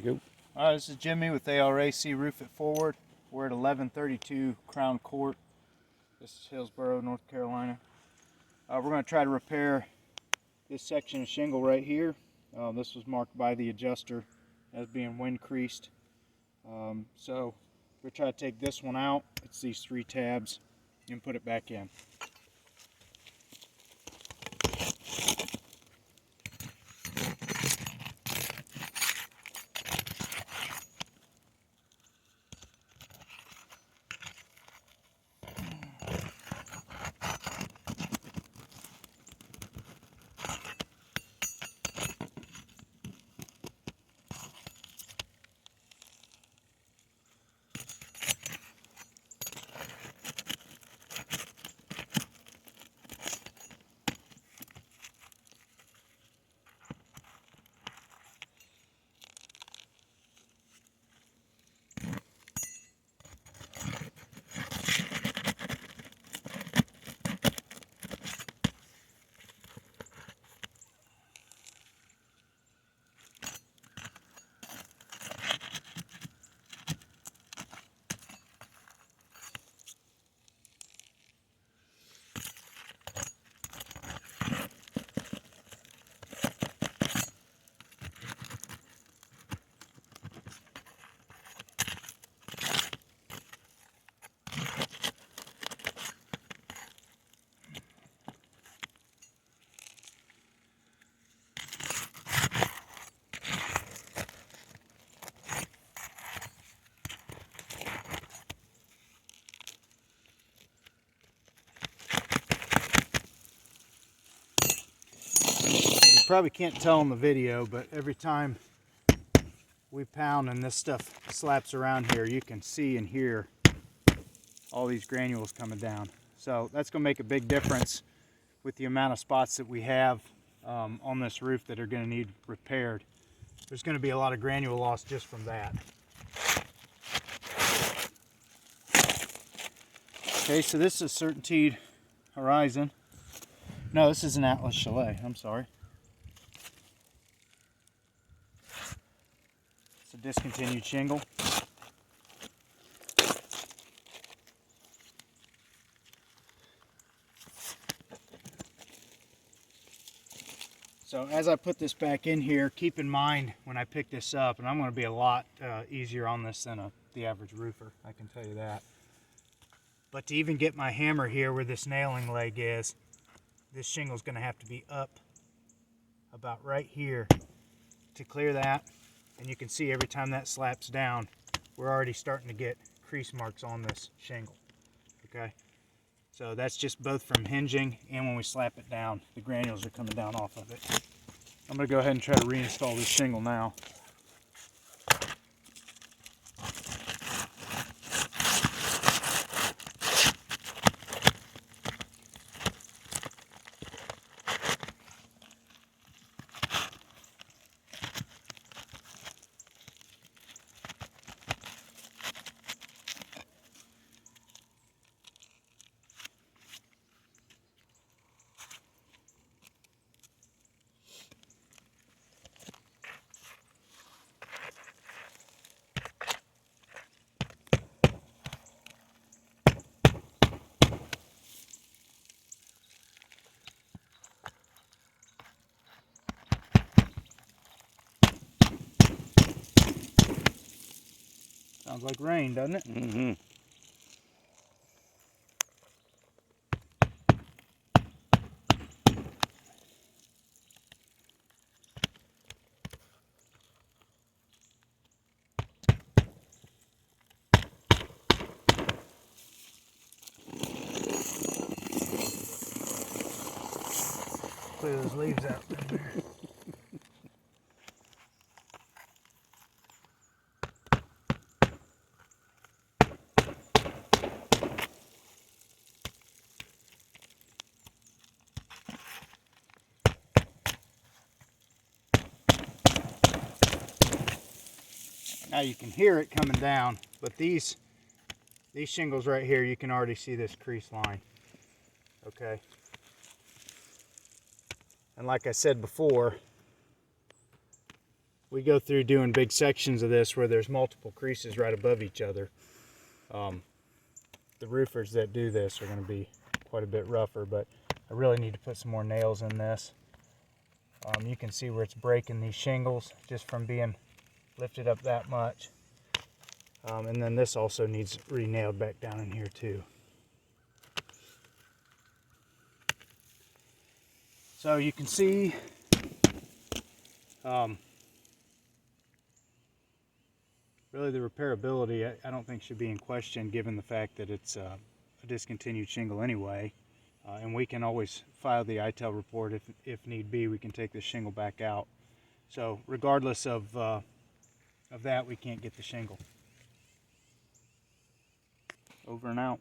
go. All right, this is Jimmy with ARAC Roof It Forward. We're at 1132 Crown Court. This is Hillsborough, North Carolina. We're going to try to repair this section of shingle right here. This was marked by the adjuster as being wind creased. So we're trying to take this one out. It's these 3 tabs and put it back in. You probably can't tell in the video, but every time we pound and this stuff slaps around here, you can see and hear all these granules coming down. So that's going to make a big difference with the amount of spots that we have on this roof that are going to need repaired. There's going to be a lot of granule loss just from that. Okay, so this is Certainteed Horizon. No, this is an Atlas Chalet, I'm sorry. It's a discontinued shingle. So as I put this back in here, keep in mind when I pick this up, and I'm going to be a lot easier on this than the average roofer, I can tell you that. But to even get my hammer here where this nailing leg is, this shingle is going to have to be up about right here to clear that. And you can see every time that slaps down, we're already starting to get crease marks on this shingle. Okay, so that's just both from hinging and when we slap it down, the granules are coming down off of it. I'm going to go ahead and try to reinstall this shingle now. Sounds like rain, doesn't it? Mm-hmm. Clear those leaves out. Now you can hear it coming down, but these shingles right here, you can already see this crease line. Okay. And like I said before, we go through doing big sections of this where there's multiple creases right above each other. The roofers that do this are going to be quite a bit rougher, but I really need to put some more nails in this. You can see where it's breaking these shingles just from being lifted up that much. And then this also needs re-nailed back down in here too. So you can see really the repairability I don't think should be in question, given the fact that it's a discontinued shingle anyway. And we can always file the ITEL report if need be. We can take this shingle back out. So regardless of that, we can't get the shingle. Over and out.